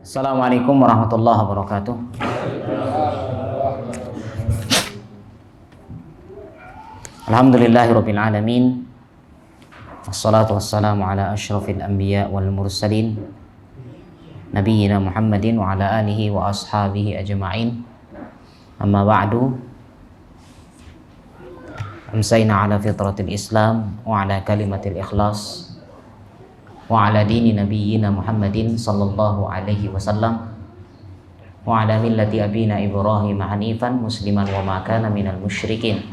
Assalamualaikum warahmatullahi wabarakatuh. Alhamdulillahirabbil alamin. Wassalatu wassalamu ala asyrafil anbiya wal mursalin nabiyyina Muhammadin wa ala alihi wa ashabihi ajma'in. Amma ba'du. Amsayna ala fitratil Islam wa ala kalimatil ikhlas wa ala dini nabiyyina Muhammadin sallallahu alaihi wasallam wa ala millati abina Ibrahim hanifan musliman wa ma kana minal musyrikin.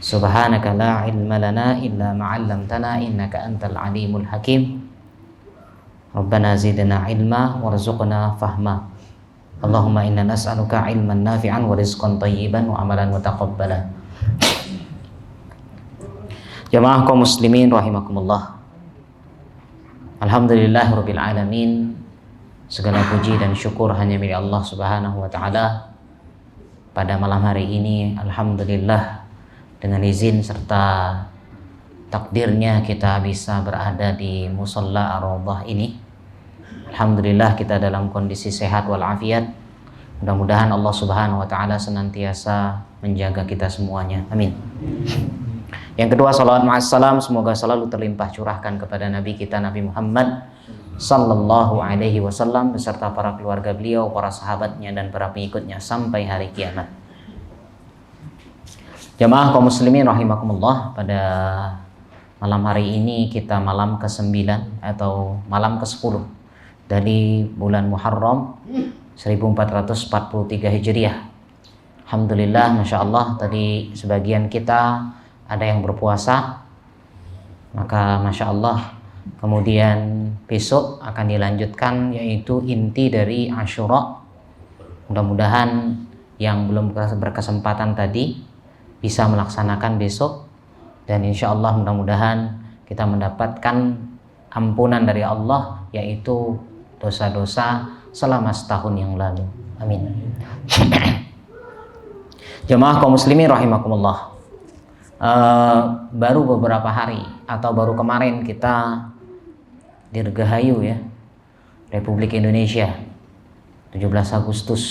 Subhanaka la ilma lana illa ma 'allamtana innaka antal alimul hakim. Rabbana zidna ilma warzuqna fahma. Allahumma inna nas'aluka ilman nafi'an wa rizqan thayyiban wa amalan mutaqabbalan. Jamaah kaum muslimin rahimakumullah. Alhamdulillahirabbil alamin. Segala puji dan syukur hanya milik Allah Subhanahu wa taala. Pada malam hari ini alhamdulillah dengan izin serta takdirnya kita bisa berada di musalla Ar-Raudhah ini. Alhamdulillah kita dalam kondisi sehat walafiat. Mudah-mudahan Allah Subhanahu wa taala senantiasa menjaga kita semuanya. Amin. Yang kedua, salawat ma'assalam semoga selalu terlimpah curahkan kepada Nabi kita Nabi Muhammad sallallahu alaihi wasallam beserta para keluarga beliau, para sahabatnya dan para pengikutnya sampai hari kiamat. Jamaah kaum muslimin rahimakumullah, pada malam hari ini kita malam ke-9 atau malam ke-10 dari bulan Muharram 1443 Hijriah. Alhamdulillah, Masya Allah, tadi sebagian kita ada yang berpuasa, maka Masya Allah kemudian besok akan dilanjutkan yaitu inti dari Asyura. Mudah-mudahan yang belum berkesempatan tadi bisa melaksanakan besok, dan insya Allah mudah-mudahan kita mendapatkan ampunan dari Allah yaitu dosa-dosa selama setahun yang lalu. Amin. Jamaah kaum muslimin rahimakumullah. Baru beberapa hari atau baru kemarin kita Dirgahayu ya, Republik Indonesia 17 Agustus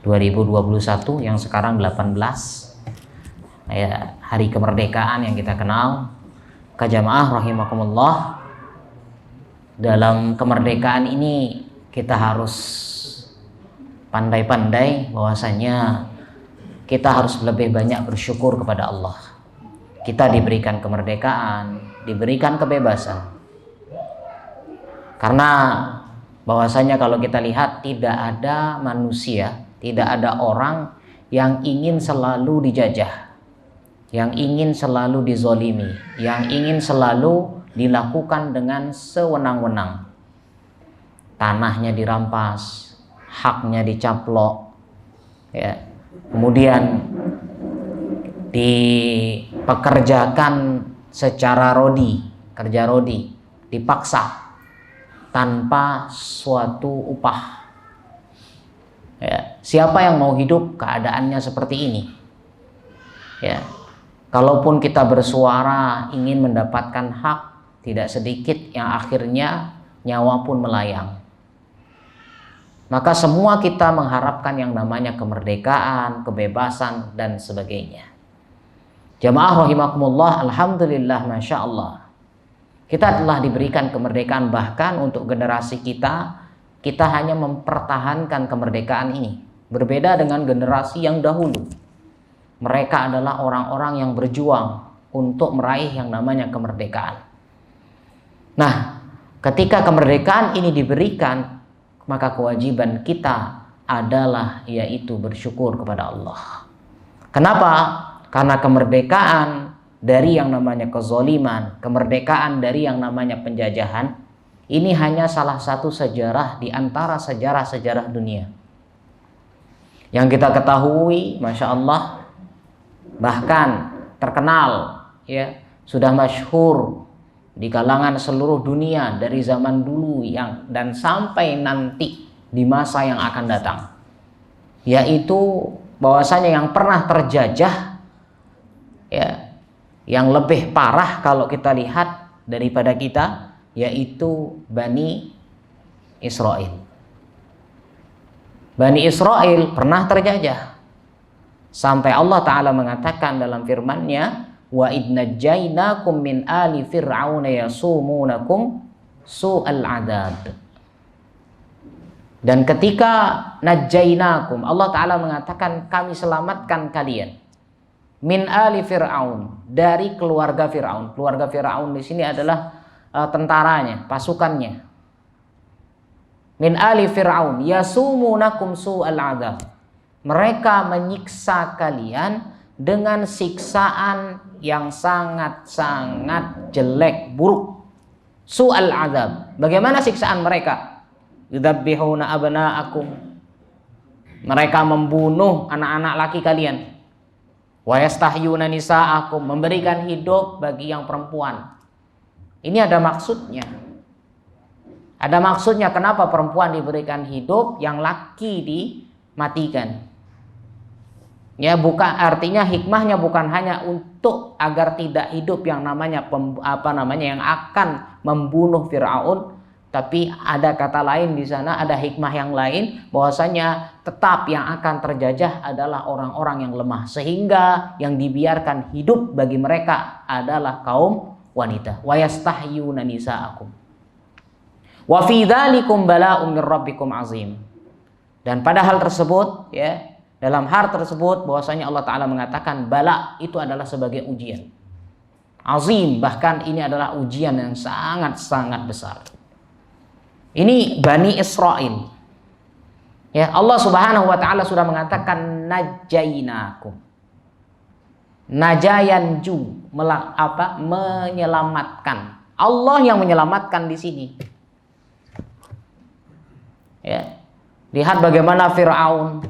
2021 yang sekarang 18 ya, hari kemerdekaan yang kita kenal. Jamaah rahimakumullah, dalam kemerdekaan ini kita harus pandai-pandai bahwasanya kita harus lebih banyak bersyukur kepada Allah. Kita diberikan kemerdekaan, diberikan kebebasan. Karena bahwasanya kalau kita lihat tidak ada manusia, tidak ada orang yang ingin selalu dijajah, yang ingin selalu dizolimi, yang ingin selalu dilakukan dengan sewenang-wenang. Tanahnya dirampas, haknya dicaplok, ya. Kemudian dipekerjakan secara kerja rodi, dipaksa tanpa suatu upah. Ya, siapa yang mau hidup keadaannya seperti ini? Ya, kalaupun kita bersuara ingin mendapatkan hak, tidak sedikit yang akhirnya nyawa pun melayang. Maka semua kita mengharapkan yang namanya kemerdekaan, kebebasan dan sebagainya. Jamaah rahimakumullah, alhamdulillah, Masya Allah, kita telah diberikan kemerdekaan. Bahkan untuk generasi kita hanya mempertahankan kemerdekaan ini. Berbeda dengan generasi yang dahulu. Mereka adalah orang-orang yang berjuang untuk meraih yang namanya kemerdekaan. Nah, ketika kemerdekaan ini diberikan, maka kewajiban kita adalah yaitu bersyukur kepada Allah. Kenapa? Karena kemerdekaan dari yang namanya kezoliman, kemerdekaan dari yang namanya penjajahan, ini hanya salah satu sejarah di antara sejarah-sejarah dunia. Yang kita ketahui, Masya Allah, bahkan terkenal, ya, sudah masyhur di kalangan seluruh dunia dari zaman dulu dan sampai nanti di masa yang akan datang, yaitu bahwasanya yang pernah terjajah, ya, yang lebih parah kalau kita lihat daripada kita, yaitu Bani Israel. Bani Israel pernah terjajah. Sampai Allah Ta'ala mengatakan dalam firman-Nya, wa idnajainakum min ali fir'auna yasumunakum su'al adab. Dan ketika najainakum, Allah Ta'ala mengatakan kami selamatkan kalian min ali fir'aun, dari keluarga Fir'aun. Keluarga Fir'aun di sini adalah tentaranya, pasukannya. Min ali fir'aun yasumunakum su'al adab. Mereka menyiksa kalian dengan siksaan yang sangat-sangat jelek, buruk. Su'al adab. Bagaimana siksaan mereka? Yudzabbihuna abna'akum. Mereka membunuh anak-anak laki kalian. Wa yastahyuna nisa'akum. Memberikan hidup bagi yang perempuan. Ini ada maksudnya. Ada maksudnya kenapa perempuan diberikan hidup, yang laki dimatikan. Ya, bukan artinya hikmahnya bukan hanya untuk agar tidak hidup yang namanya yang akan membunuh Firaun, tapi ada kata lain di sana, ada hikmah yang lain bahwasanya tetap yang akan terjajah adalah orang-orang yang lemah, sehingga yang dibiarkan hidup bagi mereka adalah kaum wanita. Wa yastahyuna nisa'akum. Wa fi dzalikum bala'un mir rabbikum azim. Dan pada hal tersebut, ya, dalam hal tersebut bahwasanya Allah Ta'ala mengatakan bala itu adalah sebagai ujian azim, bahkan ini adalah ujian yang sangat-sangat besar. Ini Bani Israel, ya, Allah Subhanahu wa Ta'ala sudah mengatakan najainakum. Najayanju, menyelamatkan. Allah yang menyelamatkan di sini. Ya, lihat bagaimana Fir'aun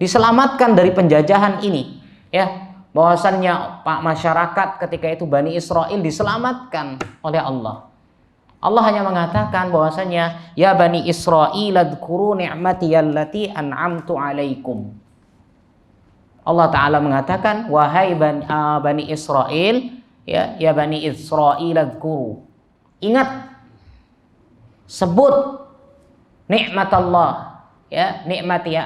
diselamatkan dari penjajahan ini, ya, bahwasannya pak masyarakat ketika itu Bani Israel diselamatkan oleh Allah. Allah hanya mengatakan bahwasanya ya Bani Israel adhkuru ni'mati allati an'amtu alaikum. Allah Ta'ala mengatakan wahai Bani Israel, ya Bani Israel adhkuru, ingat, sebut nikmat Allah, ya, nikmati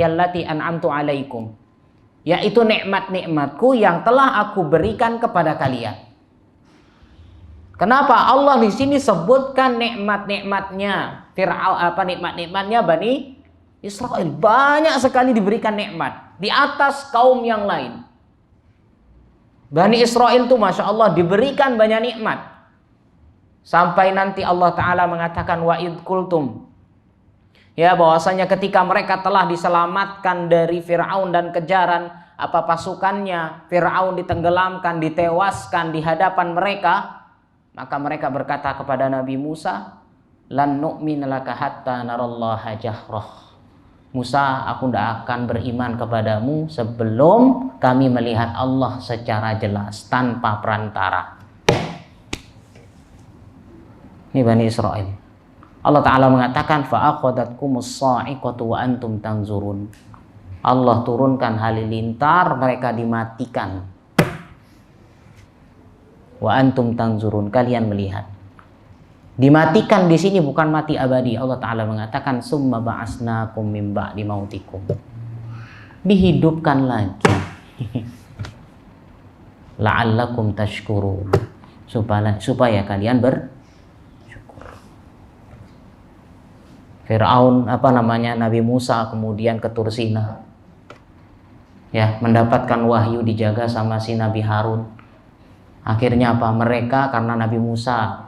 allati an'amtu alaikum, yaitu nikmat-nikmatku yang telah aku berikan kepada kalian. Kenapa Allah di sini sebutkan nikmat-nikmatnya Fir'aun, nikmat-nikmatnya Bani Israel? Banyak sekali diberikan nikmat di atas kaum yang lain. Bani Israel itu Masya Allah diberikan banyak nikmat, sampai nanti Allah Ta'ala mengatakan wa id qultum, ya, bahwasanya ketika mereka telah diselamatkan dari Fir'aun dan kejaran pasukannya, Fir'aun ditenggelamkan, ditewaskan di hadapan mereka, maka mereka berkata kepada Nabi Musa, lan nu'min laka hatta narallaha jahrah. Musa, aku tidak akan beriman kepadamu sebelum kami melihat Allah secara jelas tanpa perantara. Ini Bani Israel. Allah Ta'ala mengatakan fa'akhadatkumus sa'iqatu wa antum tanzurun. Allah turunkan halilintar, mereka dimatikan. Wa antum tanzurun, kalian melihat. Dimatikan di sini bukan mati abadi. Allah Ta'ala mengatakan summa ba'asnakum min ba'di mautikum. Dihidupkan lagi. La'allakum tashkurun. Supaya kalian Fir'aun Nabi Musa kemudian ke Tursina, ya, mendapatkan wahyu dijaga sama si Nabi Harun. Akhirnya mereka karena Nabi Musa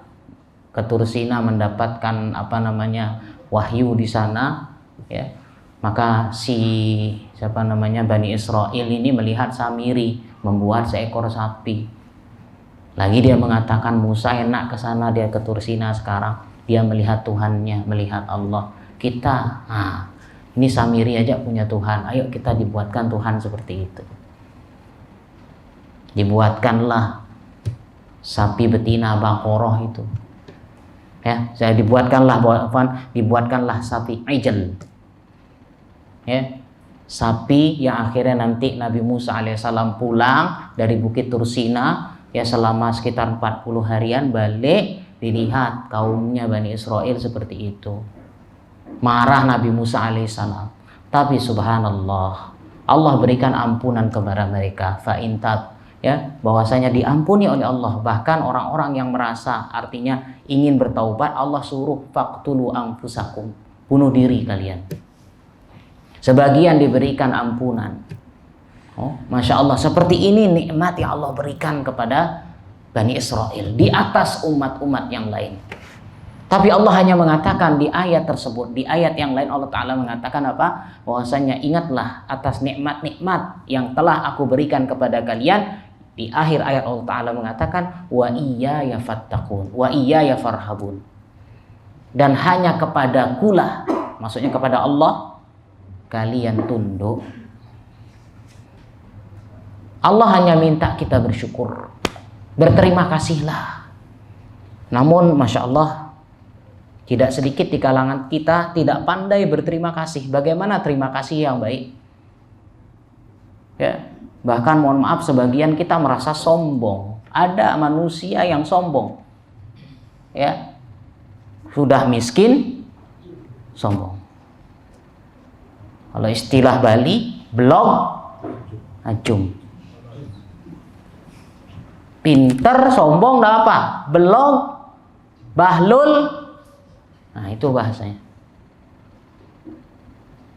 ke Tursina mendapatkan wahyu di sana, ya, maka Bani Israel ini melihat Samiri membuat seekor sapi. Lagi dia mengatakan Musa enak ke sana, dia ke Tursina sekarang. Dia melihat Tuhannya, melihat Allah. Kita, ini Samiri aja punya Tuhan. Ayo kita dibuatkan Tuhan seperti itu. Dibuatkanlah sapi betina Baqarah itu. Ya, saya dibuatkanlah sapi ijl. Ya, sapi yang akhirnya nanti Nabi Musa alaihissalam pulang dari Bukit Tursina, ya, selama sekitar 40 harian balik. Dilihat kaumnya Bani Israel seperti itu. marah Nabi Musa alaihissalam. Tapi subhanallah, Allah berikan ampunan kepada mereka. Fa'intab, ya, bahwasanya diampuni oleh Allah. Bahkan orang-orang yang merasa artinya ingin bertaubat, Allah suruh faqtulu anfusakum, bunuh diri kalian. Sebagian diberikan ampunan. Oh, Masya Allah, seperti ini nikmat yang Allah berikan kepada Bani Israel di atas umat-umat yang lain. Tapi Allah hanya mengatakan di ayat tersebut, di ayat yang lain Allah Ta'ala mengatakan apa? Bahwasanya ingatlah atas nikmat-nikmat yang telah aku berikan kepada kalian. Di akhir ayat Allah Ta'ala mengatakan wa iyaya fattaqun, wa iyaya farhabun. Dan hanya kepadakulah, maksudnya kepada Allah, kalian tunduk. Allah hanya minta kita bersyukur, berterima kasihlah. Namun Masya Allah, tidak sedikit di kalangan kita tidak pandai berterima kasih. Bagaimana terima kasih yang baik? Ya, bahkan mohon maaf, sebagian kita merasa sombong. Ada manusia yang sombong, ya, sudah miskin sombong. Kalau istilah Bali, blog ajum. Pinter sombong dah apa? Blog, bahlul. Nah, itu bahasanya.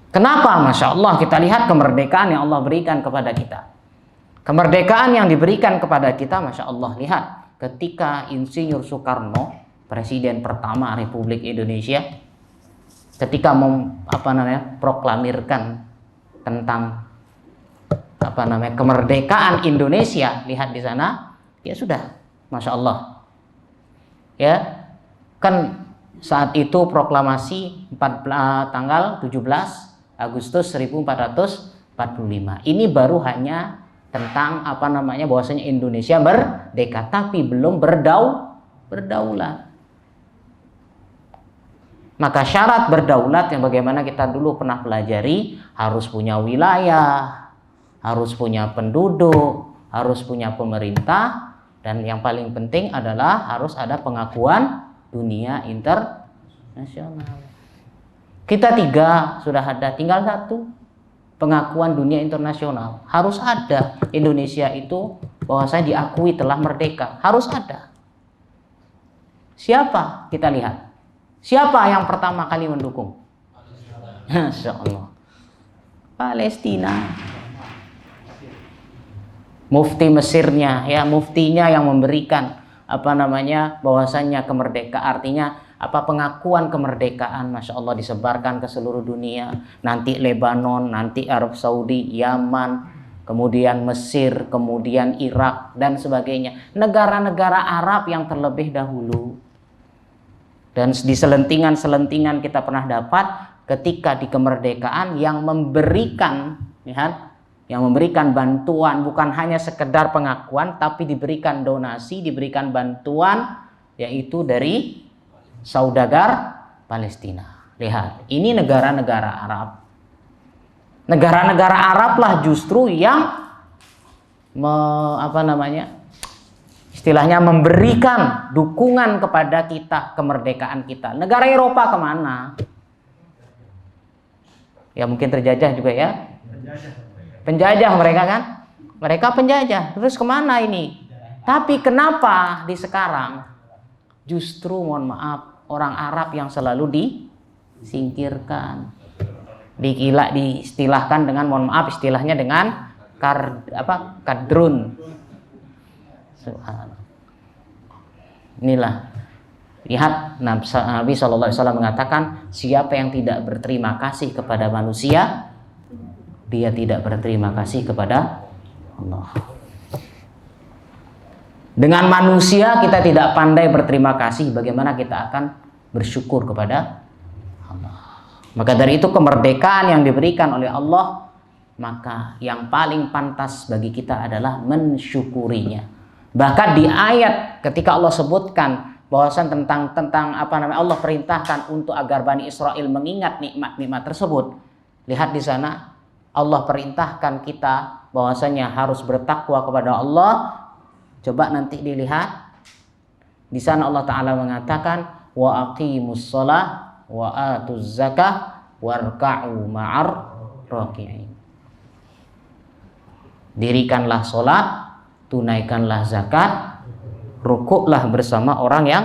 Kenapa? Masya Allah, kita lihat kemerdekaan yang Allah berikan kepada kita. Kemerdekaan yang diberikan kepada kita, Masya Allah, lihat. Ketika Insinyur Soekarno, Presiden pertama Republik Indonesia, ketika proklamirkan tentang kemerdekaan Indonesia, lihat di sana, ya sudah, Masya Allah. Ya, kan saat itu proklamasi tanggal 17 Agustus 1445. Ini baru hanya tentang bahwasanya Indonesia merdeka, tapi belum berdaulat. Maka syarat berdaulat yang bagaimana kita dulu pernah pelajari, harus punya wilayah, harus punya penduduk, harus punya pemerintah, dan yang paling penting adalah harus ada pengakuan dunia internasional. Kita 3 sudah ada, tinggal 1, pengakuan dunia internasional. Harus ada. Indonesia itu bahwasanya diakui telah merdeka, harus ada. Siapa? Kita lihat. Siapa yang pertama kali mendukung? Masya Allah, Palestina. Mufti Mesirnya, ya, muftinya yang memberikan bahwasannya kemerdekaan, artinya pengakuan kemerdekaan, Masya Allah, disebarkan ke seluruh dunia. Nanti Lebanon, nanti Arab Saudi, Yaman, kemudian Mesir, kemudian Irak, dan sebagainya. Negara-negara Arab yang terlebih dahulu. Dan di selentingan-selentingan kita pernah dapat ketika di kemerdekaan yang memberikan, lihat, yang memberikan bantuan, bukan hanya sekedar pengakuan, tapi diberikan donasi, diberikan bantuan, yaitu dari saudagar Palestina. Lihat, ini negara-negara Arab. Negara-negara Arab lah justru yang istilahnya memberikan dukungan kepada kita, kemerdekaan kita. Negara Eropa kemana? Ya mungkin terjajah juga ya. Penjajah mereka kan, mereka penjajah. Terus kemana ini? Tapi kenapa di sekarang justru mohon maaf orang Arab yang selalu disingkirkan, diistilahkan dengan mohon maaf istilahnya dengan kadrun. Inilah, lihat Nabi SAW mengatakan, siapa yang tidak berterima kasih kepada manusia, dia tidak berterima kasih kepada Allah. Dengan manusia kita tidak pandai berterima kasih, bagaimana kita akan bersyukur kepada Allah? Maka dari itu kemerdekaan yang diberikan oleh Allah, maka yang paling pantas bagi kita adalah mensyukurinya. Bahkan di ayat ketika Allah sebutkan bahwasan tentang Allah perintahkan untuk agar Bani Israel mengingat nikmat-nikmat tersebut. Lihat di sana Allah perintahkan kita bahwasanya harus bertakwa kepada Allah. Coba nanti dilihat di sana Allah Ta'ala mengatakan wa aqimus shalah wa atuz zakah warka'u ma'ar raki'in. Dirikanlah sholat, tunaikanlah zakat, rukuklah bersama orang yang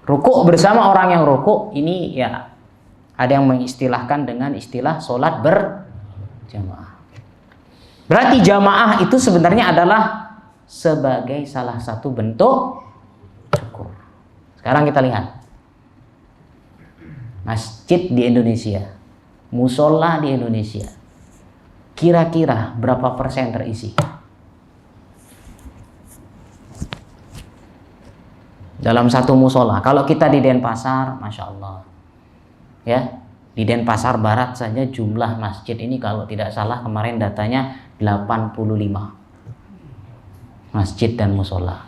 rukuk bersama orang yang rukuk. Ini ya ada yang mengistilahkan dengan istilah sholat berjamaah. Berarti jamaah itu sebenarnya adalah sebagai salah satu bentuk syukur. Sekarang kita lihat masjid di Indonesia, musola di Indonesia, kira-kira berapa persen terisi? Dalam satu musola. Kalau kita di Denpasar, Masya Allah, ya, di Denpasar Barat saja jumlah masjid ini kalau tidak salah kemarin datanya 85 masjid dan musola.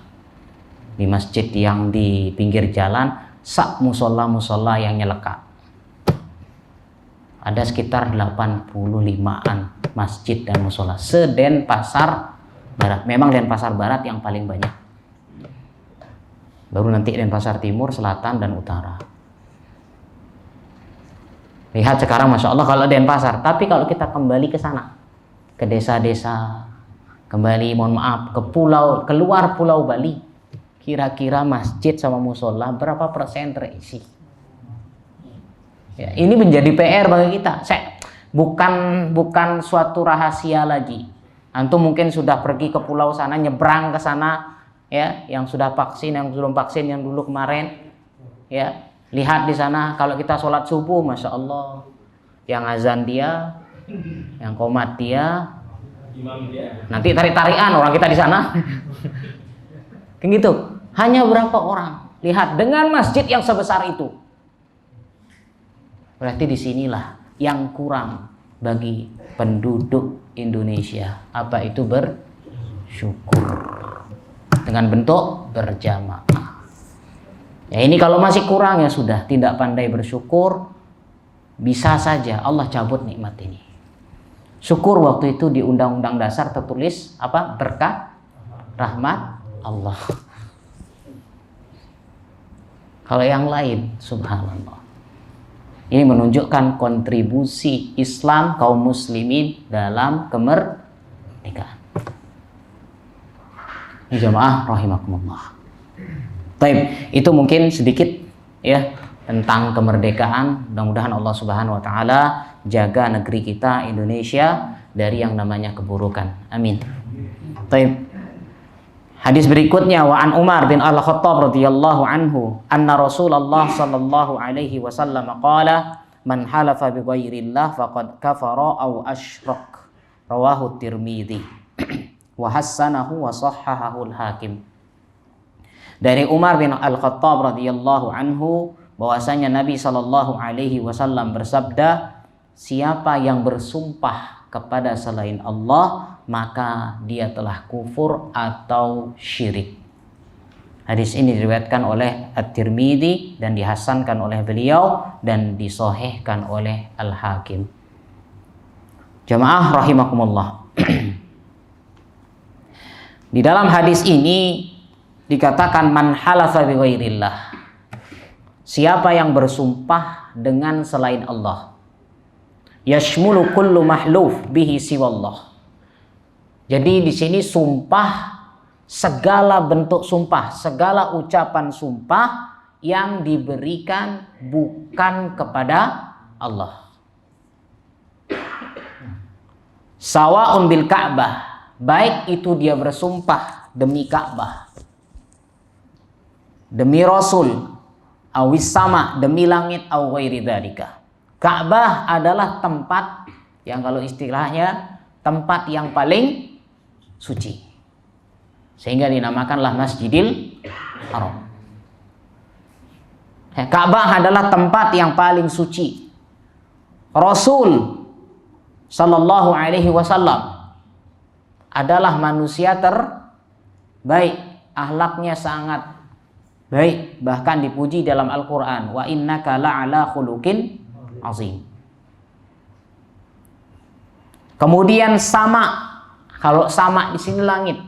Di masjid yang di pinggir jalan, sak musola yang nyelekat, ada sekitar 85-an masjid dan musola se-Denpasar Barat. Memang Denpasar Barat yang paling banyak, baru nanti Denpasar Timur, Selatan, dan Utara. Lihat sekarang Masya Allah kalau Denpasar. Tapi kalau kita kembali ke sana, ke desa-desa, kembali mohon maaf ke pulau, keluar Pulau Bali, kira-kira masjid sama musola berapa persen terisi? Ya, ini menjadi PR bagi kita. Bukan suatu rahasia lagi. Antum mungkin sudah pergi ke pulau sana, nyebrang ke sana, ya, yang sudah vaksin, yang belum vaksin, yang dulu kemarin, ya, lihat di sana kalau kita sholat subuh, Masya Allah, yang azan dia, yang qomat dia, nanti tarik-tarikan orang kita di sana. Kayak gitu. Hanya berapa orang? Lihat dengan masjid yang sebesar itu. Berarti disinilah yang kurang bagi penduduk Indonesia. Apa itu bersyukur? Dengan bentuk berjamaah. Ya, ini kalau masih kurang ya sudah, tidak pandai bersyukur, bisa saja Allah cabut nikmat ini. Syukur waktu itu di Undang-Undang Dasar tertulis apa? Berkah rahmat Allah. Kalau yang lain, subhanallah. Ini menunjukkan kontribusi Islam kaum muslimin dalam kemerdekaan. Ini jamaah rahimakumullah. Baik, itu mungkin sedikit ya tentang kemerdekaan. Mudah-mudahan Allah Subhanahu wa taala jaga negeri kita Indonesia dari yang namanya keburukan. Amin. Baik. Hadis berikutnya, wa an Umar bin Al-Khattab radhiyallahu anhu anna Rasulullah sallallahu alaihi wasallam qala man halafa bi ghairillah faqad kafara aw asyrak. Rawahu Tirmidzi wa hassanahu wa sahhahahu al-Hakim. Dari Umar bin Al-Khattab radhiyallahu anhu bahwasanya Nabi sallallahu alaihi wasallam bersabda, siapa yang bersumpah kepada selain Allah maka dia telah kufur atau syirik. Hadis ini diriwayatkan oleh At-Tirmidzi dan dihasankan oleh beliau dan disahihkan oleh Al-Hakim. Jamaah rahimakumullah. Di dalam hadis ini dikatakan man halafa bi ghairillah. Siapa yang bersumpah dengan selain Allah. Yashmulu kullu mahluf bihi siwallah. Jadi di sini sumpah, segala bentuk sumpah, segala ucapan sumpah yang diberikan bukan kepada Allah. Sawa'un bil Ka'bah, baik itu dia bersumpah demi Ka'bah, demi Rasul, awis sama, demi langit, aw ghairi dzalika. Ka'bah adalah tempat yang kalau istilahnya tempat yang paling suci, sehingga dinamakanlah Masjidil Haram. Ka'bah adalah tempat yang paling suci. Rasul sallallahu alaihi wasallam adalah manusia terbaik, akhlaknya sangat baik, bahkan dipuji dalam Al-Qur'an, wa innaka la'ala khuluqin azim. Kemudian sama, kalau sama di sini langit,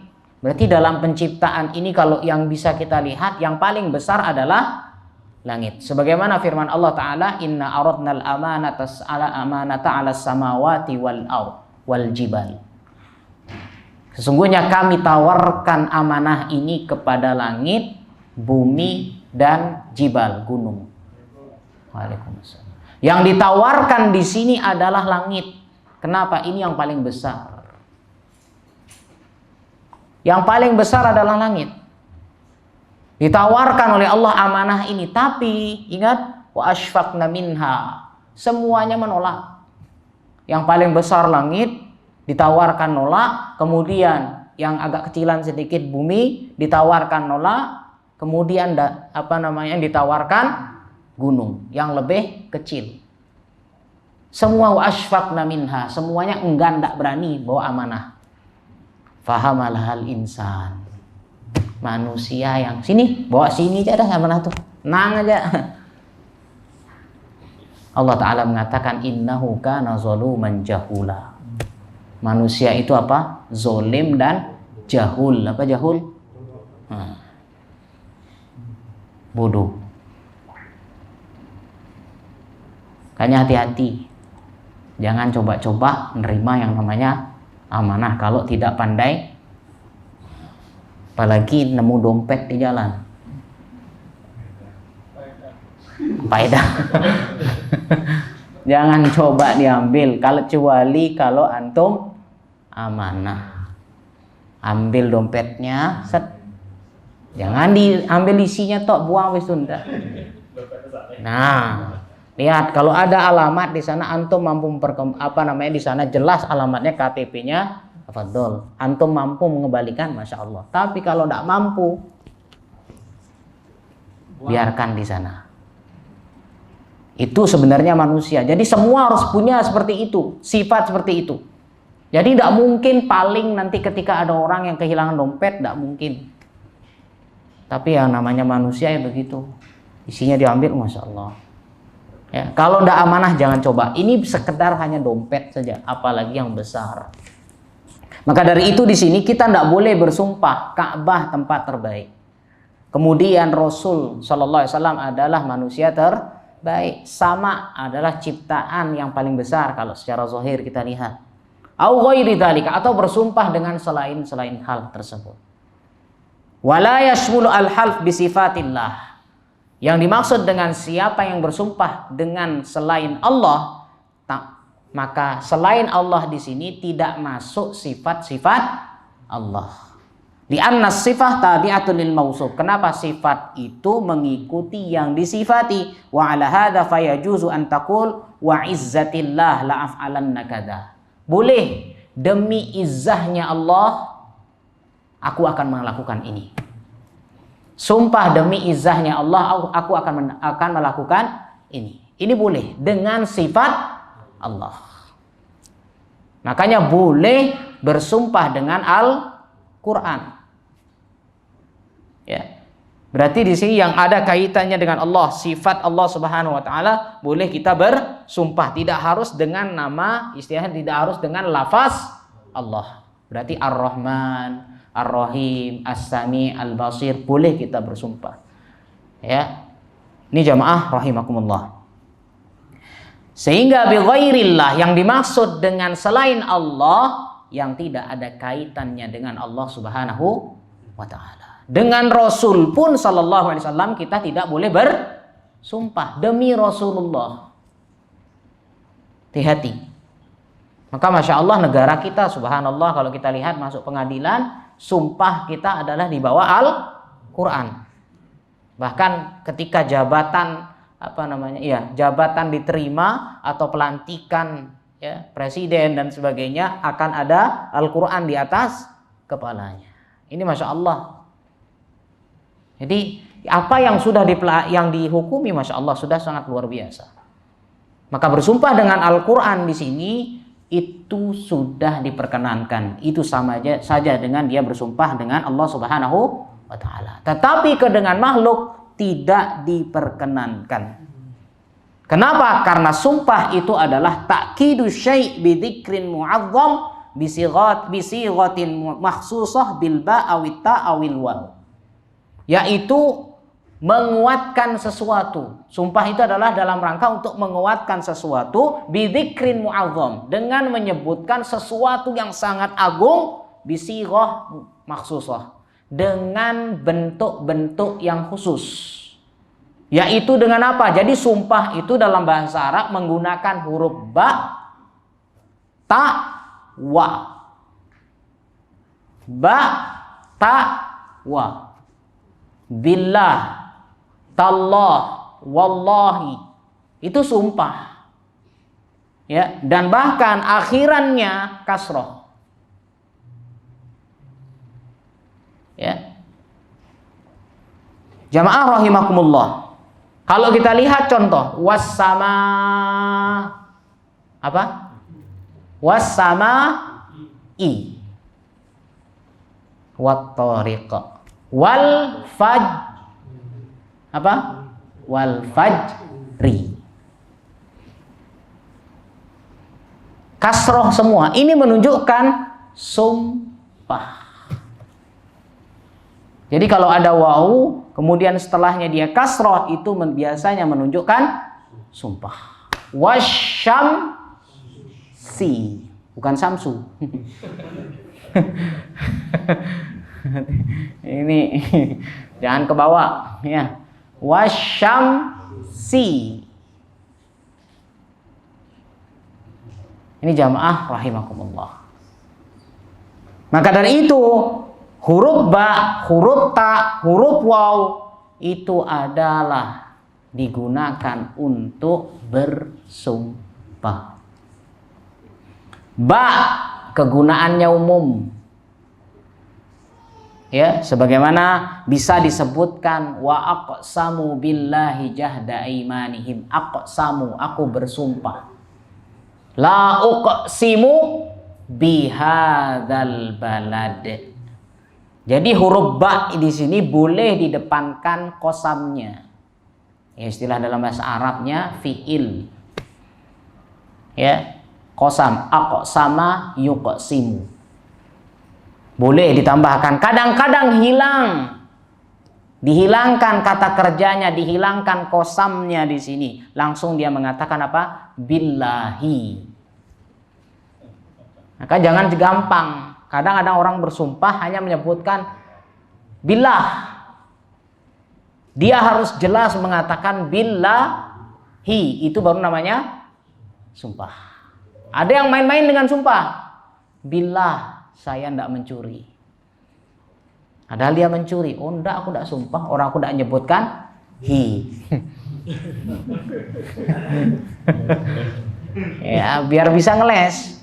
Berarti dalam penciptaan ini kalau yang bisa kita lihat yang paling besar adalah langit. Sebagaimana firman Allah Ta'ala, inna aradnal amanata 'ala samawati wal ard wal jibal. Sesungguhnya kami tawarkan amanah ini kepada langit, bumi, dan jibal, gunung. Waalaikumsalam. Yang ditawarkan di sini adalah langit. Kenapa? Ini yang paling besar. Yang paling besar adalah langit. Ditawarkan oleh Allah amanah ini, tapi ingat, wa asfaqna minha. Semuanya menolak. Yang paling besar langit ditawarkan nolak, kemudian yang agak kecilan sedikit bumi ditawarkan nolak, kemudian yang ditawarkan gunung yang lebih kecil. Semua wa asfaqna minha, semuanya enggan, tidak berani bawa amanah. Fahamalahal insan, manusia yang sini, bawa sini aja dah amanah tuh, tenang aja. Allah Ta'ala mengatakan innahu kana zaluman jahula. Manusia itu apa? Zolim dan jahul. Apa jahul? Bodoh. Makanya hati-hati, jangan coba-coba menerima yang namanya amanah kalau tidak pandai, apalagi nemu dompet di jalan. Faedah. Jangan coba diambil kecuali kalau antum amanah. Ambil dompetnya, set. Jangan diambil isinya tok, buang wis tunda. Nah, lihat kalau ada alamat di sana antum mampu di sana jelas alamatnya KTP-nya, fadhol. Antum mampu mengembalikan, Masya Allah. Tapi kalau tidak mampu, biarkan di sana. Itu sebenarnya manusia. Jadi semua harus punya seperti itu, sifat seperti itu. Jadi tidak mungkin paling nanti ketika ada orang yang kehilangan dompet, tidak mungkin. Tapi yang namanya manusia ya begitu. Isinya diambil, Masya Allah. Ya, kalau tidak amanah jangan coba. Ini sekedar hanya dompet saja, apalagi yang besar. Maka dari itu di sini kita tidak boleh bersumpah Ka'bah tempat terbaik. Kemudian Rasul Shallallahu Alaihi Wasallam adalah manusia terbaik, sama adalah ciptaan yang paling besar kalau secara zahir kita lihat. Au ghairi dzalika, atau bersumpah dengan selain hal tersebut. Wala yashmulu al-half bi sifatillah. Yang dimaksud dengan siapa yang bersumpah dengan selain Allah, maka selain Allah di sini tidak masuk sifat-sifat Allah. Li'anna sifat tabi'atun lil mausuf. Kenapa? Sifat itu mengikuti yang disifati. Wa ala hadza fayajuzu an taqul wa izzatillah la af'alanna kadza. Boleh, demi izzahnya Allah aku akan melakukan ini. Sumpah demi izzahnya Allah aku akan melakukan ini. Ini boleh dengan sifat Allah. Makanya boleh bersumpah dengan Al-Qur'an. Ya. Berarti di sini yang ada kaitannya dengan Allah, sifat Allah Subhanahu wa taala, boleh kita bersumpah, tidak harus dengan nama, istilahnya tidak harus dengan lafaz Allah. Berarti Ar-Rahman, Ar-Rahim, As-Sami, Al-Basir, boleh kita bersumpah. Ya. Ini jamaah rahimakumullah. Sehingga bi ghairillah, yang dimaksud dengan selain Allah yang tidak ada kaitannya dengan Allah Subhanahu wa taala. Dengan Rasul pun sallallahu alaihi wasallam kita tidak boleh bersumpah demi Rasulullah. Hati-hati. Maka Masya Allah negara kita, subhanallah, kalau kita lihat masuk pengadilan, sumpah kita adalah di bawah Al-Quran. Bahkan ketika jabatan jabatan diterima atau pelantikan presiden dan sebagainya, akan ada Al-Quran di atas kepalanya. Ini Masya Allah. Jadi apa yang sudah yang dihukumi, Masya Allah, sudah sangat luar biasa. Maka bersumpah dengan Al-Quran di sini itu sudah diperkenankan. Itu sama saja dengan dia bersumpah dengan Allah Subhanahu wa taala. Tetapi dengan makhluk tidak diperkenankan. Kenapa? Karena sumpah itu adalah ta'kidu syai' bi dzikrin mu'azzam bisighatin makhsusah bil ba awit ta awil waw. Yaitu menguatkan sesuatu. Sumpah itu adalah dalam rangka untuk menguatkan sesuatu bidzikrin mu'azzam, dengan menyebutkan sesuatu yang sangat agung, bisighah makhsusah, dengan bentuk-bentuk yang khusus. Yaitu dengan apa? Jadi sumpah itu dalam bahasa Arab menggunakan huruf ba, ta, wa. Ba, ta, wa. Billah, tallah, wallahi, itu sumpah. Ya, dan bahkan akhirannya kasroh. Ya. Jamaah rahimakumullah. Kalau kita lihat contoh wassama, apa? Wassama i wat tariqa wal faj, apa? Wal fajri. Kasroh semua. Ini menunjukkan sumpah. Jadi kalau ada wawu kemudian setelahnya dia kasroh, itu biasanya menunjukkan sumpah. Wasyamsi, bukan samsu. Ini jangan ke bawah ya. Wasyamsi. Ini jamaah rahimakumullah. Maka dari itu huruf ba, huruf ta, huruf waw itu adalah digunakan untuk bersumpah. Ba kegunaannya umum. Ya, sebagaimana bisa disebutkan wa aqsamu billahi jahda aimanihim. Aqsamu, aku bersumpah. La uqsimu bihadzal balad. Jadi huruf ba di sini boleh didepankan qasamnya. Ya, istilah dalam bahasa Arabnya fiil. Ya, qasam, aqsama yuqsimu. Boleh ditambahkan, kadang-kadang hilang, dihilangkan kata kerjanya, dihilangkan kosamnya di sini. Langsung dia mengatakan apa? Billahi. Maka jangan gampang. Kadang-kadang orang bersumpah hanya menyebutkan billah. Dia harus jelas mengatakan billahi. Itu baru namanya sumpah. Ada yang main-main dengan sumpah. Billah. Saya tidak mencuri. Padahal dia mencuri. Oh enggak, aku tidak sumpah. Orang aku tidak menyebutkan hi. Ya, biar bisa ngeles.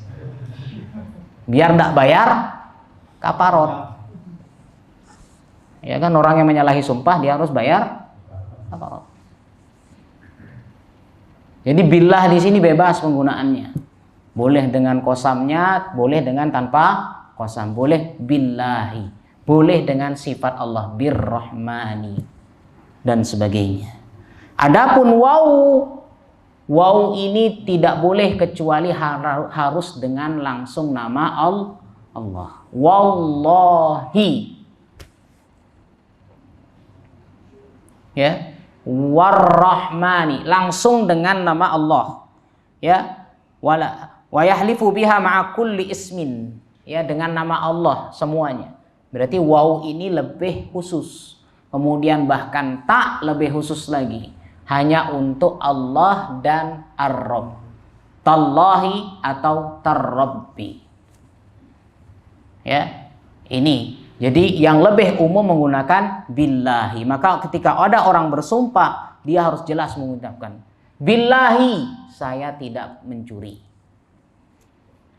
Biar tidak bayar kafarot. Ya kan, orang yang menyalahi sumpah dia harus bayar kafarot. Jadi billah di sini bebas penggunaannya. Boleh dengan kosamnya, boleh dengan tanpa kosam, boleh billahi, boleh dengan sifat Allah birrahmani dan sebagainya. Adapun waw ini tidak boleh kecuali harus dengan langsung nama Allah. Wallahi, ya, warrahmani, langsung dengan nama Allah, ya, wa yahlifu biha ma'a kulli ismin, ya, dengan nama Allah semuanya. Berarti waw ini lebih khusus. Kemudian bahkan tak lebih khusus lagi. Hanya untuk Allah dan Ar-Rabb. Tallahi atau Tarrabbi. Ya, ini. Jadi yang lebih umum menggunakan billahi. Maka ketika ada orang bersumpah, dia harus jelas mengucapkan billahi, saya tidak mencuri.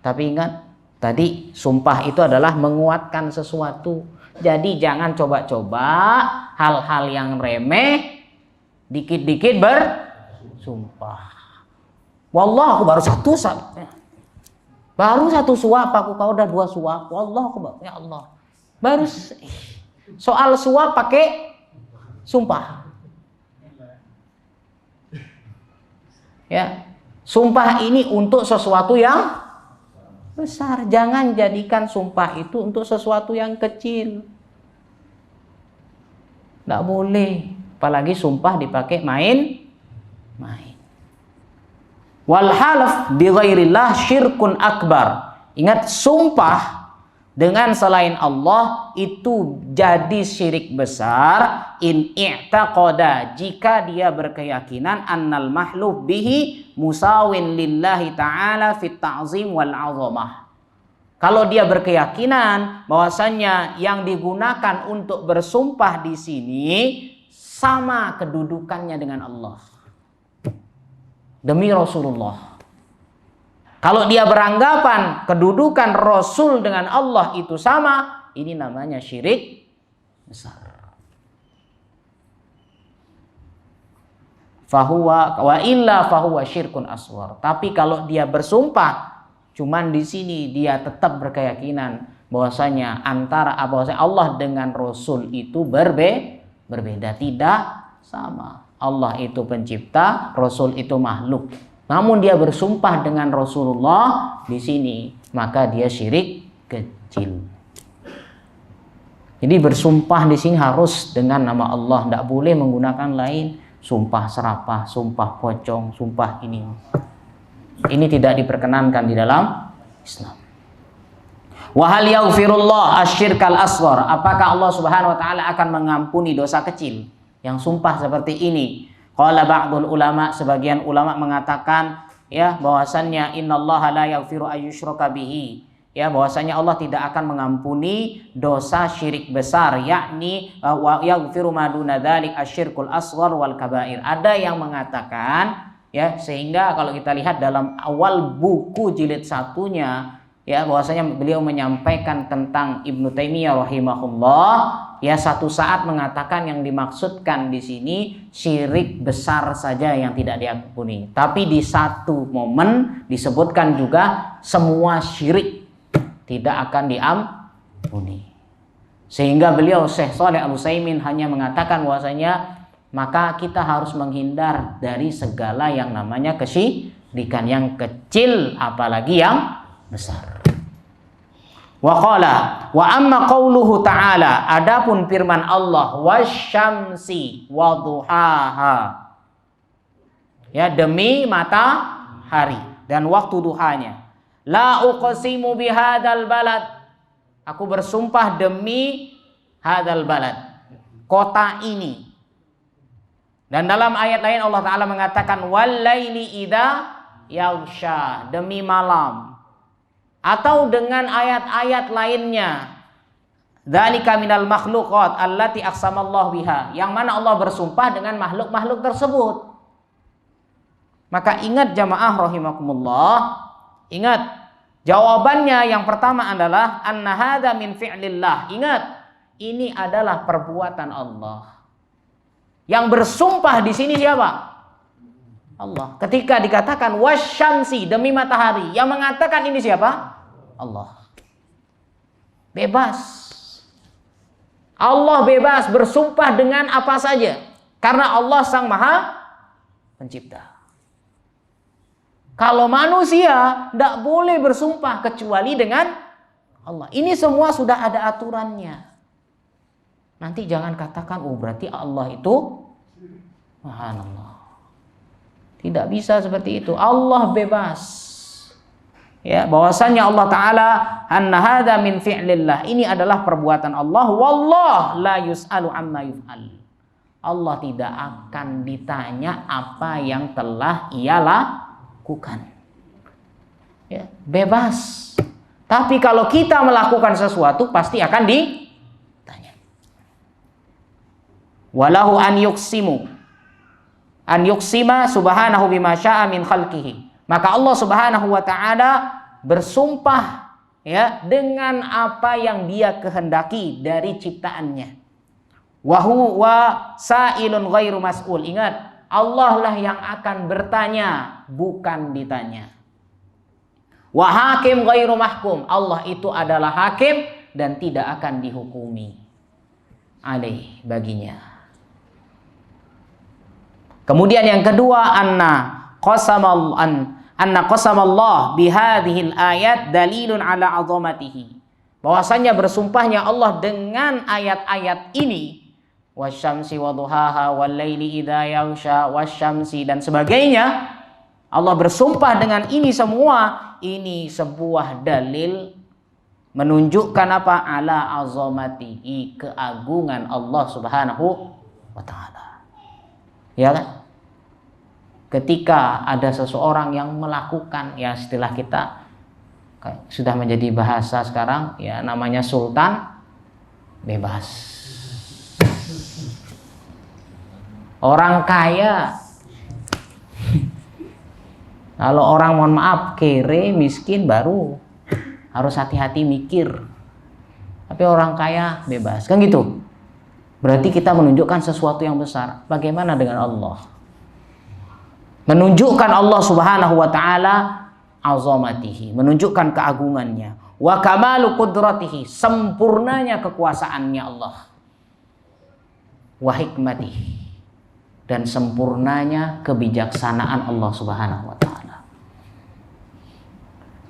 Tapi ingat, tadi sumpah itu adalah menguatkan sesuatu. Jadi jangan coba-coba hal-hal yang remeh dikit-dikit bersumpah. Wallah, aku baru satu suap, aku kau udah 2 suap. Wallah, aku ya Allah. Baru soal suap pakai sumpah. Ya. Sumpah ini untuk sesuatu yang besar. Jangan jadikan sumpah itu untuk sesuatu yang kecil. Tidak boleh. Apalagi sumpah dipakai main. Wal halaf bi ghairillah syirkun akbar. Ingat, sumpah dengan selain Allah itu jadi syirik besar in i'taqada, jika dia berkeyakinan annal mahluf bihi musawin lillahi ta'ala fit ta'zim wal 'azamah. Kalau dia berkeyakinan bahwasannya yang digunakan untuk bersumpah di sini sama kedudukannya dengan Allah. Demi Rasulullah. Kalau dia beranggapan kedudukan Rasul dengan Allah itu sama, ini namanya syirik besar. Fahuwa wa illa fahuwa syirkun asghar. Tapi kalau dia bersumpah, cuman di sini dia tetap berkeyakinan bahwasanya antara Allah dengan Rasul itu berbeda, tidak sama. Allah itu pencipta, Rasul itu makhluk. Namun dia bersumpah dengan Rasulullah di sini, maka dia syirik kecil. Jadi bersumpah di sini harus dengan nama Allah, tidak boleh menggunakan lain. Sumpah serapah, sumpah pocong, sumpah ini. Ini tidak diperkenankan di dalam Islam. Wa hal yaghfirullah asyirkal asghar? Apakah Allah Subhanahu wa taala akan mengampuni dosa kecil yang sumpah seperti ini? Qala ba'dul ulama, sebagian ulama mengatakan ya bahwasannya innallaha la yaghfiru ayyushraka bihi, ya bahwasannya Allah tidak akan mengampuni dosa syirik besar, yakni wa yaghfiru ma duna dzalik asyirkul asghar wal kabair. Ada yang mengatakan ya, sehingga kalau kita lihat dalam awal buku jilid satunya ya bahwasanya beliau menyampaikan tentang Ibnu Taimiyah rahimahullah, ya satu saat mengatakan yang dimaksudkan di sini syirik besar saja yang tidak diampuni. Tapi di satu momen disebutkan juga semua syirik tidak akan diampuni. Sehingga beliau Syekh Shalih Al-Utsaimin hanya mengatakan bahwasanya maka kita harus menghindar dari segala yang namanya kesyirikan, yang kecil apalagi yang besar. Wa qala wa amma qauluhu ta'ala, adapun firman Allah wasyamsi wa duhaha, ya demi matahari dan waktu duhanya, la uqsimu bihadzal balad, aku bersumpah demi hadzal balad, kota ini. Dan dalam ayat lain Allah Ta'ala mengatakan walaili idza yaghsha, demi malam. Atau dengan ayat-ayat lainnya dzalika minal makhluqat allati aqsamallahu biha, yang mana Allah bersumpah dengan makhluk-makhluk tersebut. Maka ingat jamaah rahimakumullah, ingat jawabannya yang pertama adalah anna hadza min fi'lillah. Ingat, ini adalah perbuatan Allah. Yang bersumpah di sini siapa? Allah. Ketika dikatakan wasyamsi, demi matahari, yang mengatakan ini siapa? Allah. Bebas. Allah bebas bersumpah dengan apa saja karena Allah Sang Maha Pencipta. Kalau manusia tidak boleh bersumpah kecuali dengan Allah. Ini semua sudah ada aturannya. Nanti jangan katakan oh berarti Allah itu subhanallah. Tidak bisa seperti itu. Allah bebas. Ya, bahwasanya Allah Ta'ala anna hadza min fi'lillah, ini adalah perbuatan Allah. Wallah la yus'alu amma yuf'al. Allah tidak akan ditanya apa yang telah ia lakukan. Ya, bebas. Tapi kalau kita melakukan sesuatu pasti akan ditanya. Walahu an yuqsima subhanahu bima syaa min khalqihi. Maka Allah Subhanahu wa taala bersumpah ya dengan apa yang Dia kehendaki dari ciptaannya. Wa huwa sa'ilun ghairu mas'ul. Ingat, Allah lah yang akan bertanya, bukan ditanya. Wa hakim ghairu mahkum. Allah itu adalah hakim dan tidak akan dihukumi alaih baginya. Kemudian yang kedua, anna anna qasamallah bihadhil ayat dalilun ala azamatihi. Bahwasanya bersumpahnya Allah dengan ayat-ayat ini, wasyamsi wadhuhaha wallaili idza yaghsha wasyamsi dan sebagainya. Allah bersumpah dengan ini semua, ini sebuah dalil menunjukkan apa? Ala azamatihi, keagungan Allah Subhanahu wa taala. Ya kan? Ketika ada seseorang yang melakukan, ya istilah kita sudah menjadi bahasa sekarang, ya namanya sultan bebas. Orang kaya, kalau orang mohon maaf kere, miskin baru harus hati-hati mikir. Tapi orang kaya bebas, kan gitu. Berarti kita menunjukkan sesuatu yang besar. Bagaimana dengan Allah? Menunjukkan Allah Subhanahu wa taala azamatihi, menunjukkan keagungannya, wa kamalu qudratihi, sempurnanya kekuasaannya Allah, wa hikmatihi, dan sempurnanya kebijaksanaan Allah Subhanahu wa taala.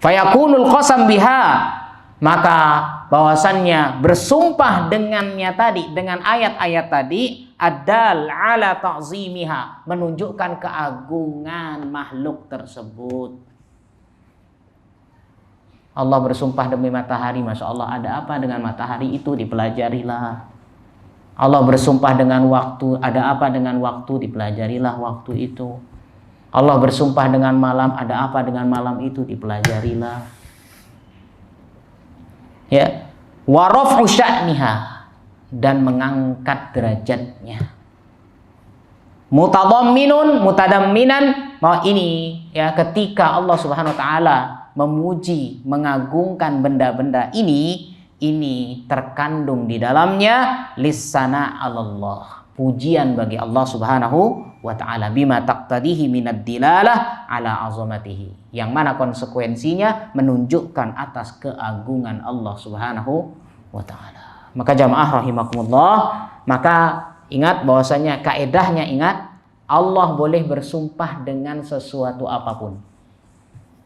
Fayakunul qasam biha, maka bahwasannya bersumpah dengannya tadi, dengan ayat-ayat tadi, adal ala ta'zimiha, menunjukkan keagungan makhluk tersebut. Allah bersumpah demi matahari, Masya Allah, ada apa dengan matahari itu? Dipelajarilah. Allah bersumpah dengan waktu, ada apa dengan waktu? Dipelajarilah waktu itu. Allah bersumpah dengan malam, ada apa dengan malam itu? Dipelajarilah. Ya, wa raf'u sya'niha, dan mengangkat derajatnya. Mutadamminan, mau ini ya, ketika Allah Subhanahu wa taala memuji, mengagungkan benda-benda ini terkandung di dalamnya lisana Allah, pujian bagi Allah Subhanahu wa taala, bima taqtadihi minad dilalah ala azamatihi, yang mana konsekuensinya menunjukkan atas keagungan Allah Subhanahu wa taala. Maka jamaah rahimakumullah, maka ingat bahwasanya kaedahnya, ingat, Allah boleh bersumpah dengan sesuatu apapun.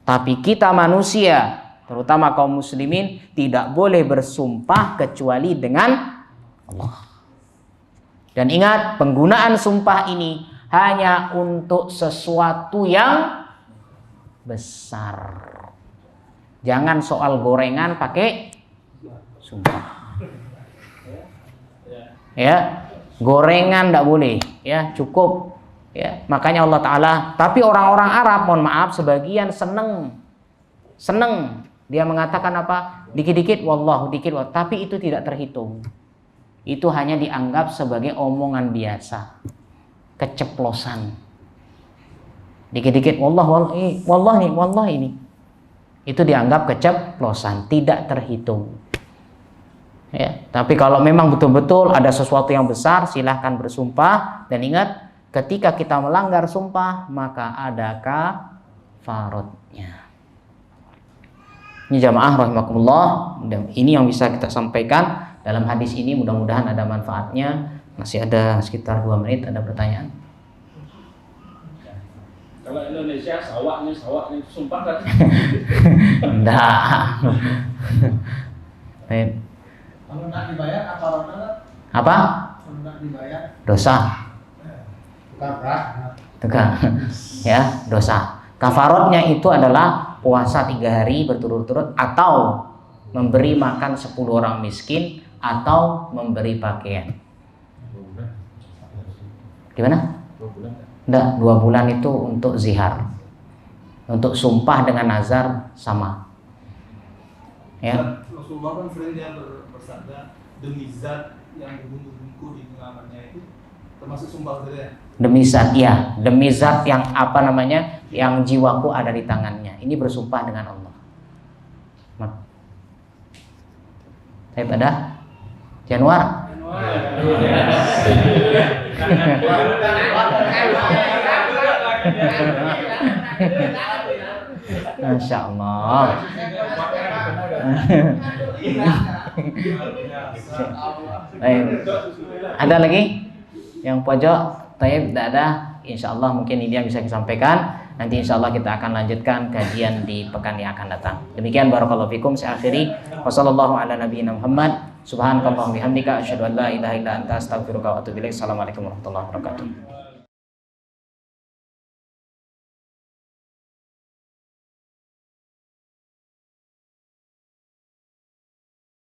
Tapi kita manusia, terutama kaum muslimin, tidak boleh bersumpah kecuali dengan Allah. Dan ingat, penggunaan sumpah ini hanya untuk sesuatu yang besar. Jangan soal gorengan pakai sumpah. Ya, gorengan tidak boleh, ya cukup, ya. Makanya Allah Taala. Tapi orang-orang Arab, mohon maaf, sebagian seneng, dia mengatakan apa? Dikit-dikit wallahu, dikit wallahu. Tapi itu tidak terhitung. Itu hanya dianggap sebagai omongan biasa, keceplosan. Dikit-dikit wallah ini. Itu dianggap keceplosan, tidak terhitung. Ya, tapi kalau memang betul-betul ada sesuatu yang besar, silahkan bersumpah. Dan ingat, ketika kita melanggar sumpah, maka ada kafaratnya. Ini jamaah rahimakumullah, dan ini yang bisa kita sampaikan dalam hadis ini. Mudah-mudahan ada manfaatnya. Masih ada sekitar 2 menit, ada pertanyaan? Kalau Indonesia sawahnya sumpah kan? Enggak. Kalau nggak dibayar kafaratnya Apa? kalau nggak dibayar Dosa. Tegak. Ya, dosa. Kafaratnya itu adalah puasa 3 hari berturut-turut, atau memberi makan 10 orang miskin, atau memberi pakaian. Gimana? 2 bulan. Enggak, 2 bulan itu untuk zihar. Untuk sumpah dengan nazar sama. Ya. Rasulullah kan sering dia bersabda, demi zat yang membungku di genggamannya itu termasuk sumpah saja ya? Demi zat, ya, demi zat yang apa namanya, yang jiwaku ada di tangannya. Ini bersumpah dengan Allah. Saya ada Januar. Masya Allah. Ada lagi yang pojok? Taib, tidak ada. Insya Allah mungkin ini yang bisa disampaikan. Nanti insya Allah kita akan lanjutkan kajian di pekan yang akan datang. Demikian barakallahu fikum. Saya akhiri. Wassallallahu ala nabiyina Muhammad. Subhanakallahumma bihamdika asyhadu an la ilaha illa anta astaghfiruka wa atubu ilaik. Assalamualaikum warahmatullahi wabarakatuh.